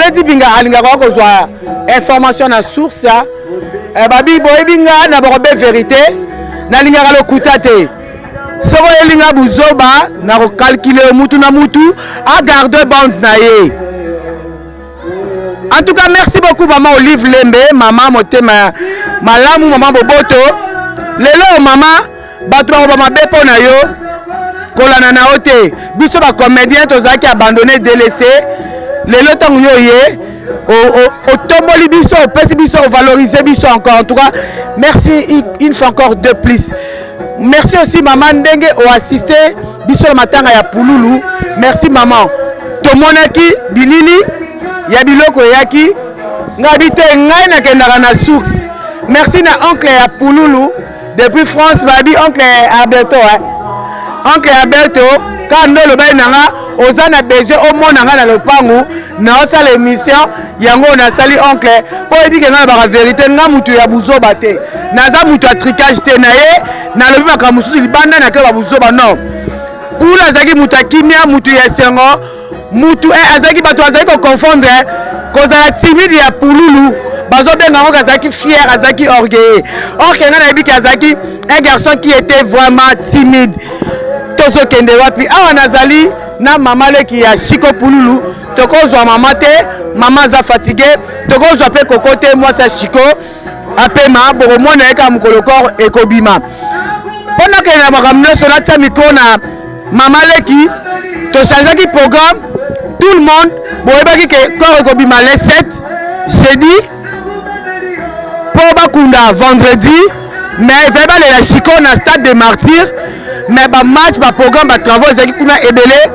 Neti binga alinga ko kozwa information na source babi boye binga na ba vérité na linga ka lokuta te. Soko elinga buzoba na ko calculer mutu na mutu a garder bande na ye. En tout cas, merci beaucoup maman Olive Lembe, maman Motema Malamu, maman Boboto. Lelo maman, batwa ba mabepo na yo. Kolana na ote. Biso ba comédien tozaki abandonné délaissé. Lelo tang yo ye. Au tomboli biso, au pesi biso, au valoriser biso encore. En tout cas, merci une fois encore de plus. Merci aussi maman Ndenge au assisté biso le matin ya Pululu. Merci maman. Tomonaki bilili ya biloko yaki ngabite ngai na kendaka na source. Merci na oncle ya Pululu depuis France babi oncle Alberto oncle Alberto quand le bain nanga ozana besoin au monde nanga na lopangu na osala émission yango na sali oncle po edike nga ba vérité nga mutu ya buzoba te naza mutu ya tricage te na ye na lobi makamusu libanda na ke ba buzoba non pula zaki mutu kimia mutu ya sengo mutu azaki bato azaki ko confondre kozala timide ya Pululu bazo benga ngo azaki fier azaki orgueilleux or que na yebi azaki un garçon qui était vraiment timide tozo kende wapi awa nazali na mama leki ya Chiko Pululu tokozwa mama te mama za fatigué tokozwa pe kokote moi sa Chiko apema boko mona eka mukolo corps ekobima pendant que na makamno sona tia micro na mama leki to changeaki programme tout le monde boyebaki ke corps ekobima le 7 jeudi pour bakunda vendredi mais vraiment la Chiko na stade de martyr mais ba match ba programme ba travaux ezaki kuna ebele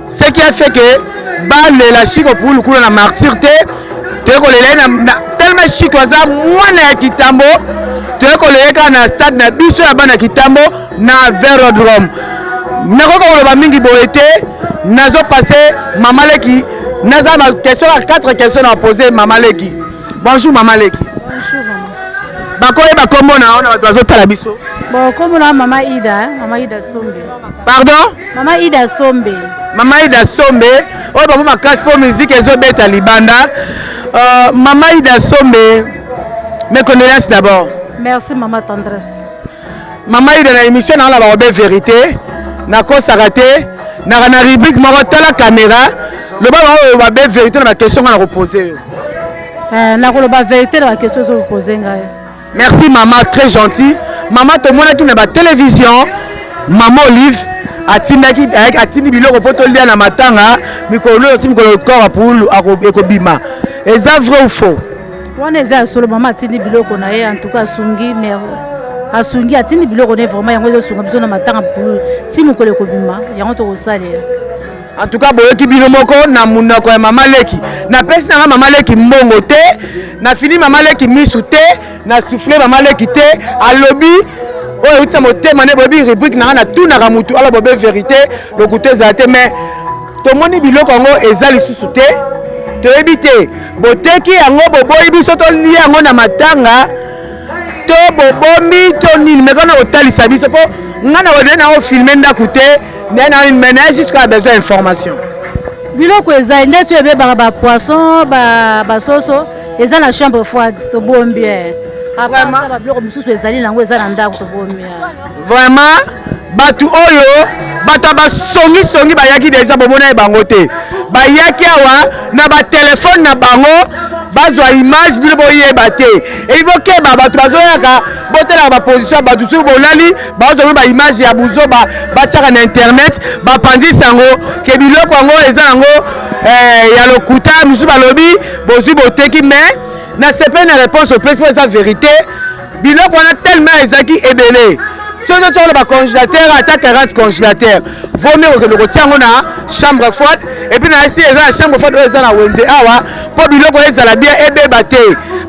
ce qui a fait que ba la Chiko pour le coup na martyr te ko le na tellement Chiko za mwana ya kitambo ko le na stade na biso ya bana kitambo na Vélodrome nako ko ba mingi boete nazo passer Mama Leki naza ma question à 4 questions à poser Mama Leki. Bonjour Mama Leki. Bonjour maman. Bakoye bakombo na ona bazo tala biso. Bon comme na Mama Ida Sombe. Pardon? Mama Ida Sombe. Mama Ida Sombe, oyo ba ma casse pour musique ezo beta libanda. Mama Ida Sombe, mes condoléances d'abord. Merci maman tendresse. Mama Ida na émission na la ba vérité na ko sarate na rubrique moko tala caméra le ba ba vérité na ma question na reposer. Na ko ba vérité na ma question zo poser ngai. Merci maman, très gentil. Maman to mona ki na ba télévision maman Olive atindaki atindi biloko poto lia na matanga mikolo oti mikolo corps pour ekobima. Est-ce vrai ou faux? Wana eza solo maman atindi biloko na ye en tout cas sungi mais asungi atindi biloko ne vraiment yango ezo sunga biso na matanga pour ti mikolo ekobima yango to kosalela. En tout cas boyoki bino moko na munoko ya Mama Leki na pesi na Mama Leki mbongo te na fini Mama Leki misu te na souffler Mama Leki te alobi oyo uta motema ne bobi rubrique na tout na mutu ala bobe vérité le côté zate mais to moni biloko ngo ezali susu te to ebite boteki yango boboyi biso to lia yango na matanga to bobomi to nini mais quand on otalisa biso po ngana wode na o filmer ndakute na une ménage jusqu'à besoin d'information. Biloko eza ndeti ebe ba poisson ba soso eza na chambre froide to bombi vraiment ba biloko mususu ezali nango eza na ndako to bombi vraiment batu oyo bata ba songi bayaki déjà bomona bango te bayaki awa na ba téléphone na bango bazwa image bilo boyeba te et boke ba batu bazoyaka botela ba position ba dusu bolali bazwa ba image ya buzoba bachaka na internet ba pandisa ngo ke biloko ngo eza ngo ya lokuta musu balobi bozu boteki mais na sepe na réponse au presse sa vérité biloko wana tellement ezaki ebele si on a un congélateur à 40 congélateurs vaut mieux que le retiens na chambre froide et puis ici la chambre froide eza na wende awa po biloko ezala bien ebeba te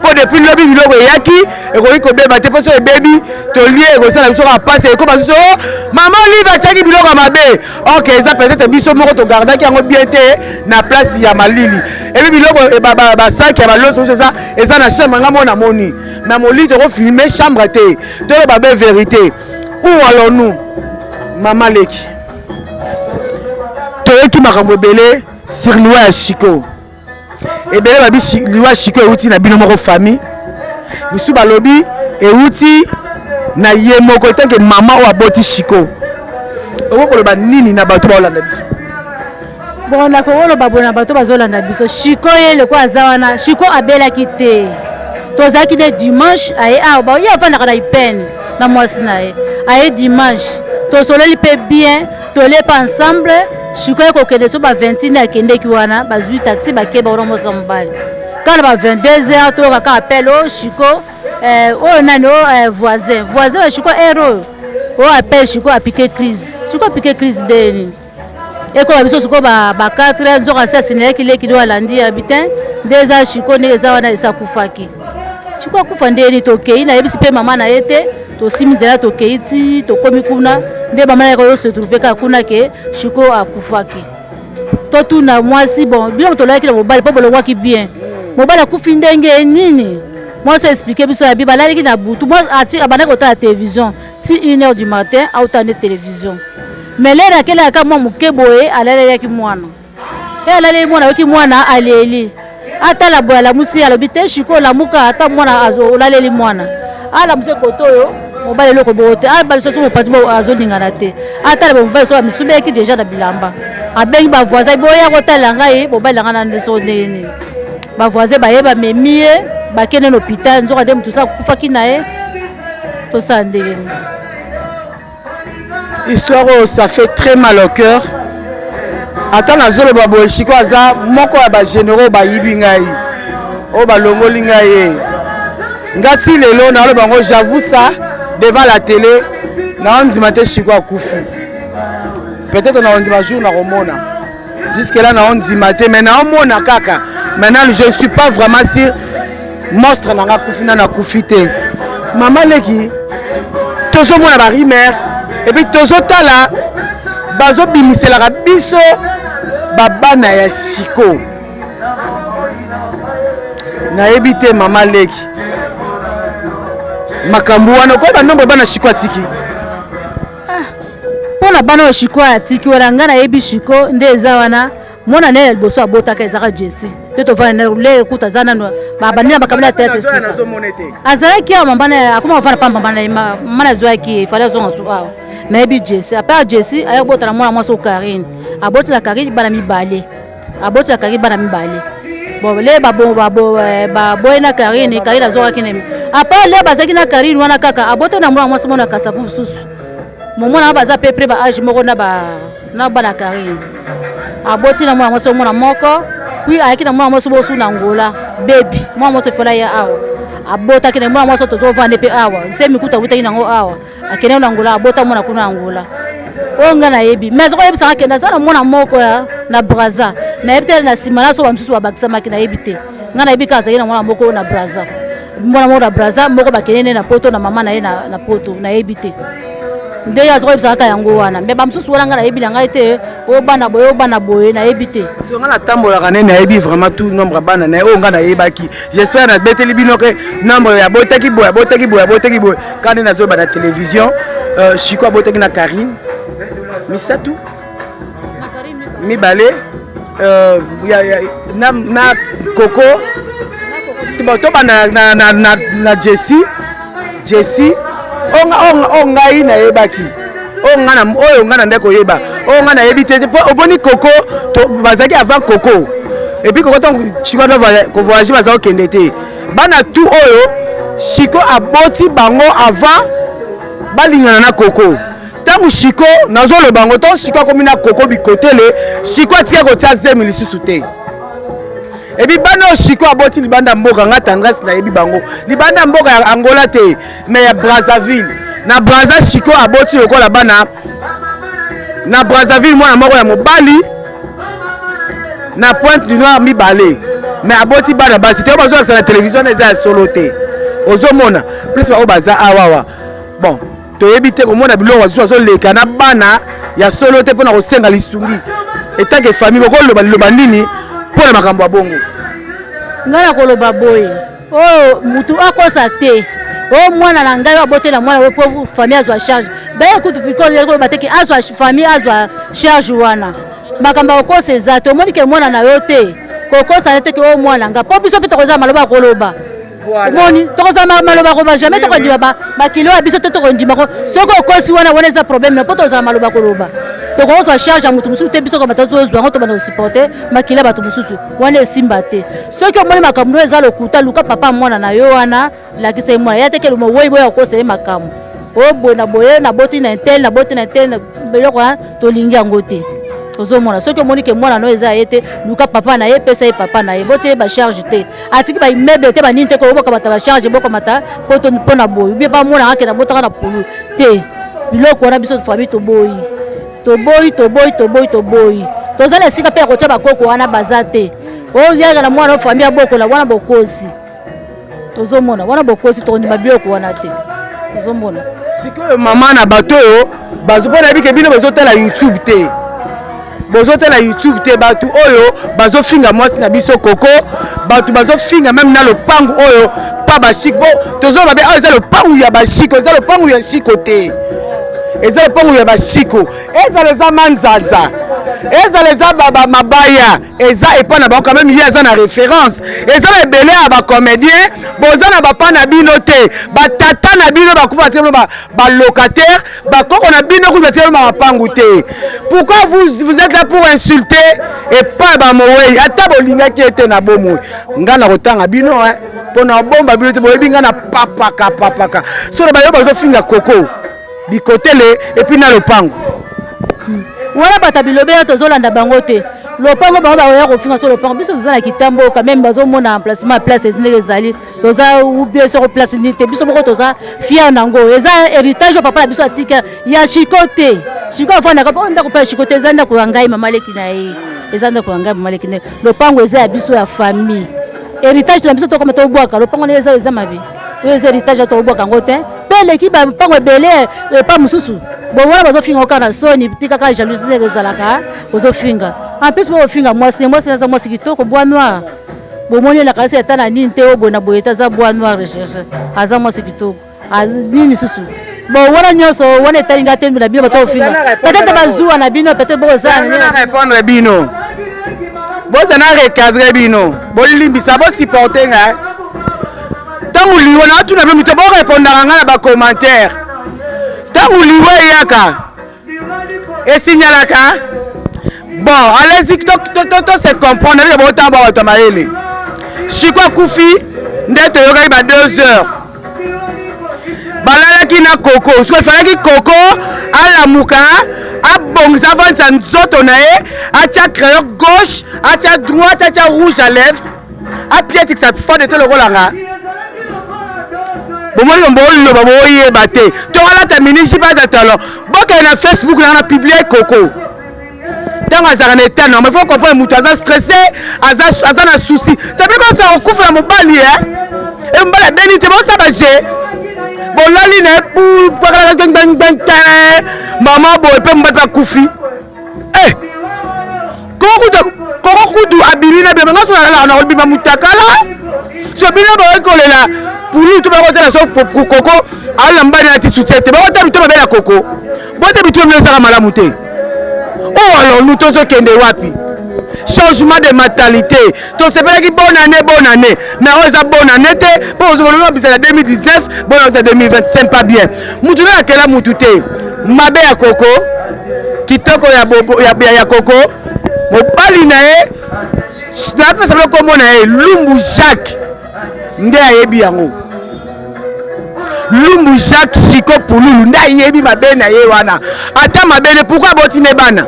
po depuis lobi biloko yaki ekoki kobeba te po so ebebi to lié ekosala biso ka passe eko baso maman Olive achaki biloko mabe ok eza peut-être biso moko to gardaki yango bien te na place ya malili et puis biloko ba sac ya baloso eza na chambre ngamo na moni na moli to ko filmer chambre te to ba be vérité. Où allons-nous, Mama Leki? Toi qui m'as rembobelé sur l'ouest Chiko. ebele babi liwa Chico euti na bino moko famille bisu balobi euti na ye moko tanke mama o aboti Chico okoloba nini na bato baolanda biso bon na koloba bona bato bazolanda biso Chico ye le kwa zawana Chico abelaki te tozaki de dimanche aye ba ya fanda kana ipene na mwasi na ye aye dimanche tosoleli pe bien tole pa ensemble Chico ko kende so ba 21 akende ki wana ba 8 taxi ba ke ba ro mosa mbali kana ba 22h to ka appel o Chico o nani o voisin wa Chico héros o appel Chico a piqué crise de et ko biso Chico ba 4h nzoka assassiné ki leki do alandi habitant déjà Chico ne za wana isa kufaki Chico akufa ndeni tokei na yebisi pe mama na yete to simizela tokei ti to komi kuna nde mama na ko se trouver ka kuna ke Chico akufaki to tuna mwasi bon bien to laki na mobali po bolongwa ki bien mobali akufi ndenge nini moi ça expliquer biso ya biba laki na butu moi ati abana ko ta télévision ti 1h du matin autant de télévision mais là akela aka mwa mukeboye alale yaki mwana alale mwana yaki mwana aleli ata la boya la musi alobi te Chico la muka ata mwana azo laleli mwana ala muse kotoyo mobali loko bote bali so mo pati bo azo ningana te ata la mobali so misube ki déjà na bilamba abengi ba voisin boya ko tala ngai mobali ngana ndeso nene ba voisin ba yeba memie ba kene no hôpital nzoka dem tout ça kufaki nae to ça ndenge histoire ça fait très mal au cœur. Attends na zolo babo Chico aza moko ya ba généraux ba yibi ngai o ba longoli ngai ngati lelo na lo bango j'avoue ça devant la télé na on dit matin Chico akufi peut-être na on dit jour na romona jusque là na on dit matin mais na on mona kaka maintenant je suis pas vraiment sûr monstre na akufi na akufi te maman leki tozo mona ba rimer et puis tozo tala bazo bimisela ka biso babana ya Chico na ebite mama leki makambu wana ko ba nombre bana Chico atiki pona bana o Chico atiki wala ngana ebi Chico ndeza wana mona ne liboso abota ka ezaka Jesse to vana le kuta zana no babania bakamela tete sika azalaki ya mambana akoma vana pamba mambana mana zwaki fala zonga suwa na ebi Jesse apa Jesse ayobota na mwana mwaso Karine aboti la Karine bana mibale aboti la Karine bana mibale bon le babo na Karine azoka kinemi apa le bazaki na Karine wana kaka aboti na mwana mwaso mona kasavu susu momona baza pepre ba age moko na bana Karine aboti na mwana mwaso mona moko puis ayaki na mwana mwaso bosu na Ngola baby mwana mwaso fola ya awa abota kina mwana mwaso tozo vande pe awa nsemi kuta wita ina ngo awa akene na Ngola abota mwana kuna Ngola onga na yebi mais ko yebisa kenda sana mwana moko ya na Braza na yebite na simana so bamsusu babakisa makina yebite ngana yebi kaza ina mwana moko na Braza mwana moko na Braza moko bakene na poto na mama na ye na poto na yebite nde ya zo yebisa ka yango wana mais bamsusu wana ngana yebi ngai te o bana boye na yebite so ngana tambola kana na yebi vraiment tout nombre bana na o ngana yebaki j'espère na beteli bino ke nombre ya botaki boy kana na zo ba na télévision Chico abotaki na Karine misatu na Karine mibale na Coco to ba na Jesse onga ina yebaki oyo ngana ndeko yeba onga na yebite po oboni Coco to bazaki avant Coco et puis Coco ton Chico doit voyager baza okende te bana tout oyo Chico aboti bango avant balingana na Coco tangu Chico nazolo bango to Chico komi na Coco bikotele Chico atika kotia zemi lisusu te et puis bana Chico aboti libanda mboka ngata ngasi na yebi bango libanda mboka ya Angola te mais ya Brazzaville na Brazza Chico aboti lokola bana na Brazzaville mwana moko ya mobali na Pointe du Nord mibale mais aboti bana basi te bazo akisa na télévision eza ya solo te ozomona plus ba baza awawa bon toyebi te komona biloko azo leka na bana ya solo te pona kosenga lisungi etanke famille bokoloba liloba nini pona makambo ya bongo ngana koloba boye oh mutu akosa te oh mwana na ngai abote na mwana we po famille azwa charge baye kutu fikolo ko bateki azwa famille azwa charge wana makambo akosa za to monike mwana na yo te koko ça te que au moins langa po biso pete koza maloba koloba moni tokoza maloba ko jamais to kondima ba kilo biso to kondima ko soko okosi wana eza problème na poto za maloba koloba to ko so charge ya mutu mususu te biso ko batazo zwa to bana supporter makila batu mususu wana esimba te soki omoni makambo eza lokuta luka papa mwana na yo wana la kise mwana ya te ke mo woyi boya ko se makambo o bona boye na boti na intel na boti na intel beloko to lingi yango te ozomona soki omoni ke mwana no eza yete luka papa na ye pesa ye papa na ye bote ba charge te atiki ba immeuble te ba ninte ko boka bata ba charge boko mata poto pona boy bi ba mona ake na botaka na pulu te biloko wana biso famille to boy tozala sika pe ko tia bakoko wana bazate o yaga na mwana famille ya boko la wana bokosi ozomona wana bokosi to ndima biloko wana te ozomona sikoyo mama na bato bazopona bike bino bazotala YouTube te bozotela YouTube te batu oyo bazofinga mwasi na biso koko batu bazofinga même na lopangu oyo pa bashik bo tozo babe eza lopangu ya bashiko eza lopangu ya shiko te eza lopangu ya bashiko eza leza manzanza eza leza baba mabaya eza epa na ba quand même eza na référence eza na belé ya ba comédien boza na bapa na bino te batata na bino bakufa te ba locataire bakoko na bino ku batie ma mapangu te pourquoi vous êtes là pour insulter et pas ba mowe ata bolinga ki ete na bomo ngana kotanga bino pona bomba bino te boyebi ngana papaka so ba yo bazo finga koko bikotele et puis na lopangu wana bata bilobe tozolanda bango te lopango bango baoya kofinga so lopango biso toza na kitambo quand même bazomona emplacement place ezindenge ezali toza ubie soko place ni te biso moko toza fier nango eza héritage ya papa na biso atika ya chikote chiko afandaka mpo ndako mpe ya chikote eza ndako ya ngai mama leki na ye eza ndako ya ngai mama leki na ye lopango eza ya biso ya famille héritage na biso tokoma tobwaka lopango na eza mabe oyo eza héritage tobwaka yango te mpe leki bapango ebele epa mosusu bon bazofinga oka na soni tika kaka jalousie ndenge ezalaka bozofinga en plus bofinga mwasi naza mwasi kitoko bois noir bomoni na kasi ata na nini te oboye na boye aza bois noir recherche aza mwasi kitoko nini susu bon wana nyonso wana etalinga te na bino batofinga peut-être bazuwa na bino peut-être bozana répondre bino bozana recadrer bino bolimbisa bosupporter nga ntango liwa na atuna bino mito borépondaka nga na bacommentaire ntango liwa eyaka esignalaka bon allez-y to se comprendre ndenge botamba bato mayele chiko akufi nde toyokaki ba 2 heures balalaki na koko soki efalaki koko alamuka abongisa avandisa nzoto na ye atia crayon gauche atia droite atia rouge à lèvre apietikisa fode te lokolanga bomoni boloba boyeba te tokolata minijipe aza talon bokende na Facebook nanga na publie koko ntango azalaka na état normal faut comprendre moto aza stressé aza na souci tabi basa okufela mobali e mobali abeni te bosaba je bolali na epuakalaagbangbangbangta mama boye mpe mobali mpe akufi koko kudu abimi na bema ngaso na kolibima mutakala so bino bakolela pulu to bakotala so koko ala mbali na ti soutien te bakota bito babela koko bote bito mlesaka malamu te oh alors nous tous okende wapi changement de mentalité tosepelaki bonne année mais oza bonne année te po ozomona bisala 2019 bonne 2025 pas bien mutu na kela mutu te mabe ya koko kitoko ya bobo ya koko mobali na ye na pesa loko mona ye Lumbu Jacques nde ayebi yango Lumbu Jacques Siko Pululu nde ayebi mabe na ye wana ata mabe ne pourquoi botine bana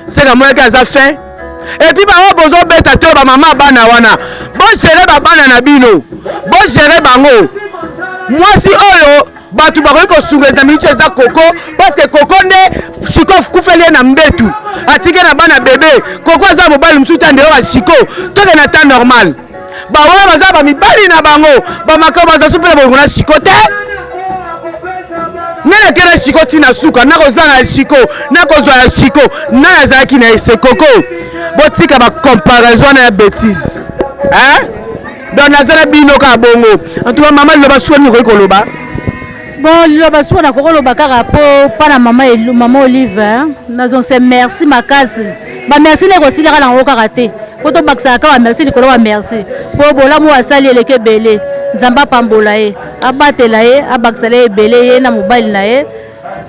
c'est la moyen kaza fin et puis ba bozo beta to ba mama bana wana bon gérer ba bana na bino bon gérer bango mwasi oyo batu bakoki kosunga minute eza koko parce que koko nde Chiko kufeli na mbetu atike na bana bébé koko aza mobali mtuta nde wa Chiko toke na temps normal ba wa baza ba mibali na bango ba makao baza supela bongo na Chiko te nana kela Chiko tina suka nako zanga Chiko nako zwa Chiko nana zaki na se koko botika ba comparaison na bêtise donc nazana bino ka bongo en tout cas maman loba swani ko koloba bon loba swani ko koloba kaka po pana mama Olive nazon c'est merci makasi ba merci le ko silaka na ngoko kaka te poto bakisaka wa merci likolo wa merci po bolamu asali eleke ebele nzambe apambola ye abatela ye abakisala ye ebele ye na mobali na ye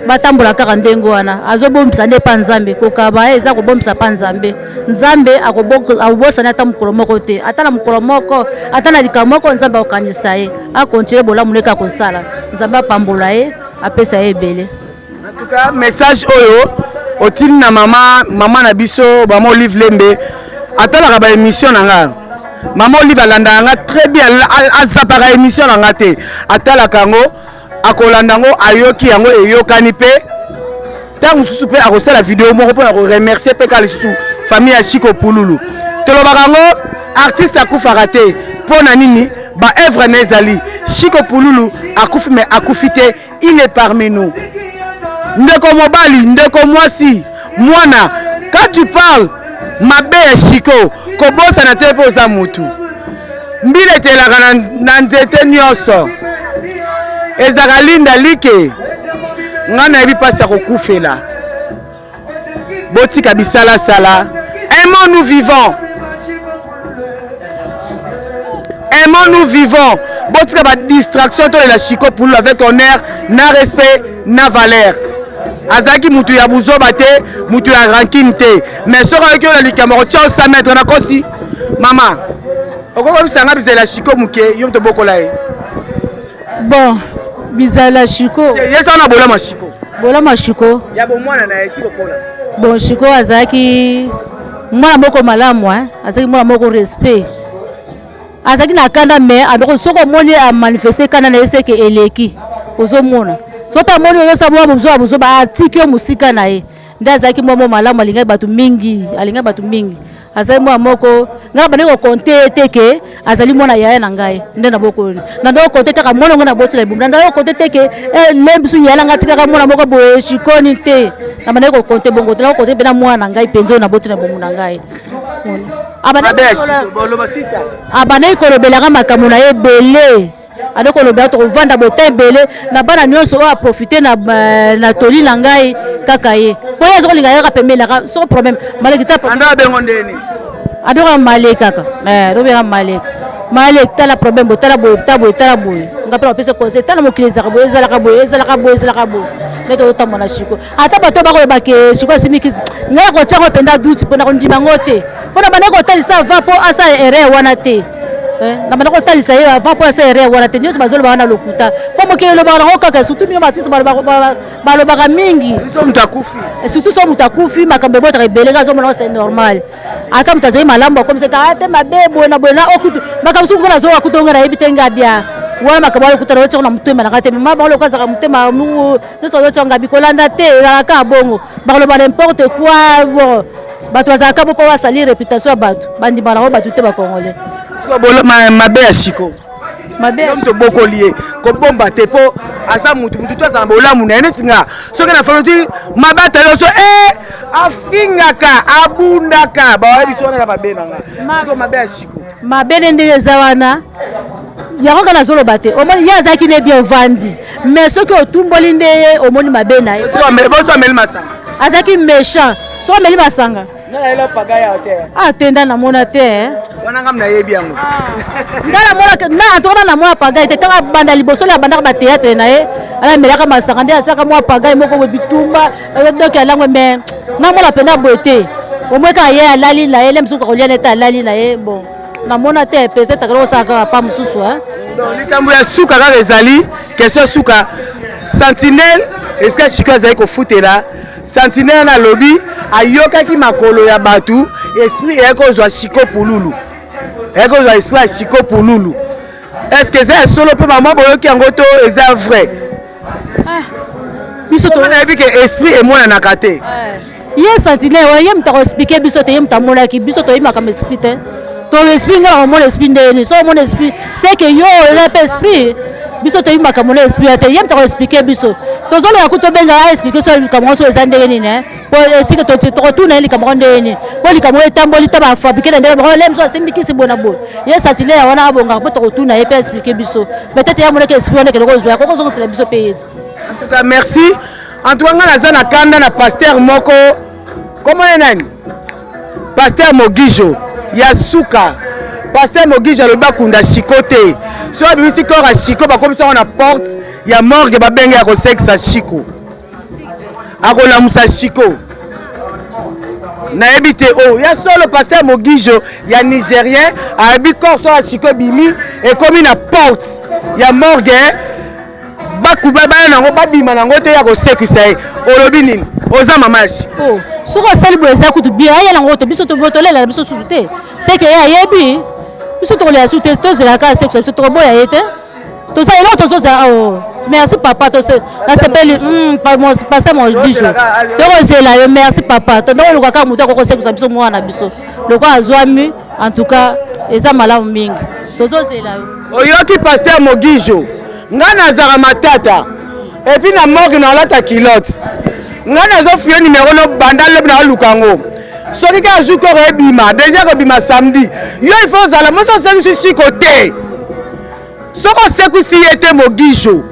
batambola kaka ndenge wana azobombisa nde pa nzambe kokaba ye eza kobombisa pa nzambe nzambe akobosani ata mokolo moko te ata na mokolo moko ata na likambo moko nzambe akokanisa ye akontinue bolamu ndenge akosala nzambe apambola ye apesa ye ebele. En tout cas message oyo otili na mama na biso mama Olive Lembe atalaka ba émission na nga mama Olive alanda nga très bien azapaka émission na nga te atalaka yango akolanda yango ayoki yango eyokani mpe ntango mosusu mpe akosala video moko mpona koremercie mpe kaka lisusu famille ya Chico Pululu tolobaka yango artiste akufaka te mpo na nini baœuvre na ezali Chico Pululu akufi me akufi te il est parmi nous. Ndeko mobali, ndeko mwasi, mwana, quand tu parles, mabe ya Chico, kobosa na te po za mutu. Mbile telaka na nzete nyonso. Ezaka linda like. Ngana yebi pasi akokufela. Botika bisala sala. Aimons-nous vivants. Aimons-nous vivants. Botika ba distraction to la Chico Pululu avec honneur, na respect, na valeur. Azaki mutu ya buzoba te mutu ya ranking te mais soko yoki ola likambo tia 100 mètres na kosi mama okoko bisanga bizela Chico muke yo mto bokola ye bon bizala Chico yesa na bolama Chico ya bo mwana na eti kokola bon Chico azaki mwana moko malamu azaki mwana moko respect azaki na kanda mais adoko soko moni a manifester kanda na yese ke eleki ozomona sopa moni oyo sabwa buzo ba atike musika na ye ndazaki mwa malamu alinga batu mingi azali mwa moko nga bane ko konte teke azali mwana yaya na ngai nde na boko na ndo konte taka mwana ngona botsi la bumba ndo konte teke lembisu yala nga tika ka mwana moko boye Chikoni te na bane ko konte bongo te na konte bena mwana ngai penzo na botsi na bomu na ngai abane ko lobelaka makambo na ye bele adoko lobela to vanda bote bele na bana nyonso o profiter na toli na ngai kaka ye po ya zo linga ya pemela ka so problème malekita anda bengo ndeni adoko maleka kaka robera malek tala problème botala boy ngapela pesa conseil tala mokileza ka boy ezala ka boy neto tamona Chico ata bato bako bake Chico simiki ngaya ko tsango penda duti pona ko ndima ngote pona banako talisa va po asa ere wana te na banako talisa ye avant po asa ere wana te nyoso bazolo bana lokuta po mokile lo bana okaka surtout mio matisi balo baka mingi surtout so mutakufi makambe bota rebeleka zo mona c'est normal ata mutazayi malamba comme c'est ate mabebo na bona okutu makamsu ngona zo akutonga na ebitenga bia wana makabalo kutana wote na mutema na kate mama lo kaza mutema mu nso yo tsanga bikolanda te ka bongo bakolo ba n'importe quoi bon bato bazaka po wa sali réputation ya bato bandi bana ho bato te ba congolais siko bolo mabe ya Chico mabe mto boko lié ko bomba te po asa mutu to za bolamu na netinga soki na famatu mabata loso afingaka abundaka ba wa biso na mabe nanga siko mabe ya Chico mabe ndenge zawana yango kana zolo bate omoni yazaki ne bien vandi mais soki otumboli nde omoni mabe na ye boso ameli masanga azaki méchant so ameli masanga na elo pagaya te atenda na mona te wana ngam na yebi yango ngala mona na atona na mona pagaya te kaka banda liboso la banda ba théâtre na ye ala melaka masanga nde asaka mwa pagaya moko bitumba donc alango mais na mona penda boete omweka ye alali na ye lemsuka kolia neta alali na ye bon na mona te peut-être que ça ka pa mususu donc likambo ya suka ka ezali question suka sentinelle est-ce que Chico azali ko futela sentinelle na lobby ayokaki makolo ya batu esprit ekozwa Chico Pululu ekozwa esprit ya Chico Pululu est-ce que c'est solo pe mama boyoki yango to eza vrai biso to na bi ke esprit e mona na kate ye sentinelle wa ye mtako expliquer biso te ye mtamona ki biso to yima comme esprit te ton esprit nga mon esprit ndeni so mon esprit c'est que yo le esprit biso to yimaka mon esprit ate yem to expliquer biso to zolo ya kuto benga expliquer so comme so ezande ndeni po etike to tuna ili kama ndeni po li kama etamboli taba fabriquer ndeni ba lem so simbiki si bona bo ye satile ya wana abonga po to tuna ye pe expliquer biso peut-être ya mon esprit on ke ko zo ya ko zo c'est biso pays en tout cas merci en tout cas nga na kanda na pasteur moko comment nani pasteur Mogijo ya suka Pasteur Mogi jaloba kunda Chikote so abimisi corps à Chiko bakomisa on porte ya morgue babenge ya kosekisa Chiko akolamusa Chiko na ebite o ya solo Pasteur Mogijo ya Nigérien abi corps so à Chiko bimi et comme na porte ya morgue bakuba bana nango babima nango te ya kosekisa olobi nini oza mamashi oh soko sali boza kutu bien aya nango to biso to botolela biso sute c'est que ya yebi biso to le sute to zela ka sekisa biso to boya yete to ça là to ça oh merci papa to se na s'appelle passer mon dijo to zela yo merci papa to ndo lokaka mutu ko sekisa biso mwana biso loko azwami en tout cas eza malamu mingi to zela yo oyoki Pasteur Mogijo nga nazara matata et puis na morgue na lata kilote nga nazo fio numéro no banda lobi na lukango soki ka jour ko ebima déjà ko bima samedi yo il faut zala moso se ci côté soko seku si était Mogijo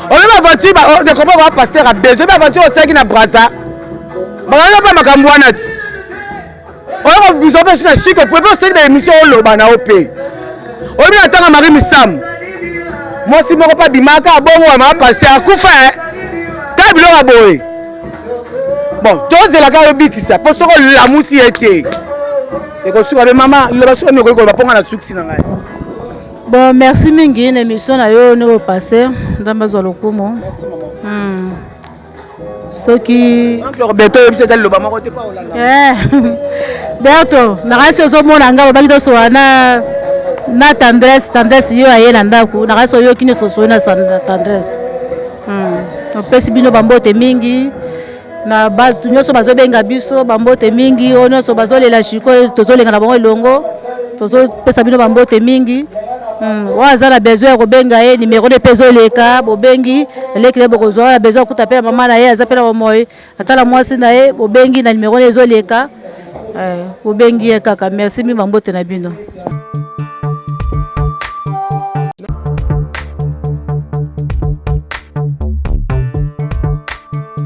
on va voiture ba de comment va Pasteur a besoin ba voiture au seki na braza ba nga pa makambo wana ti on va biso pe na chiko pour pas se ba émission loba na op on bi atanga Marie Misam moi si moko pa bimaka bongo ma Pasteur akufa ka biloko boye bon tous la gare bikisa pour soko la musi été et ko suka be mama le baso ne ko ba ponga na suksi na ngai bon merci mingi une émission na yo ne passer ndamba zo lokumo merci maman soki encore beto c'était le ba moko te pa olanga beto na kasi zo mona nga ba kido so na tendresse yo ayena ndako na kasi yo kini so na tendresse on pesi bino bambote mingi na batu nyonso bazobenga biso bambote mingi o nyonso bazolela Chiko tozolenga na bango elongo tozopesa bino bambote mingi waza na besoin ya kobenga ye numéro de pezoleka bobengi elekile bokozwa na besoin kuta pela mama na ye aza pela bomoi atala mwasi na ye bobengi na numéro ezoleka bobengi ye kaka merci mi bambote na bino.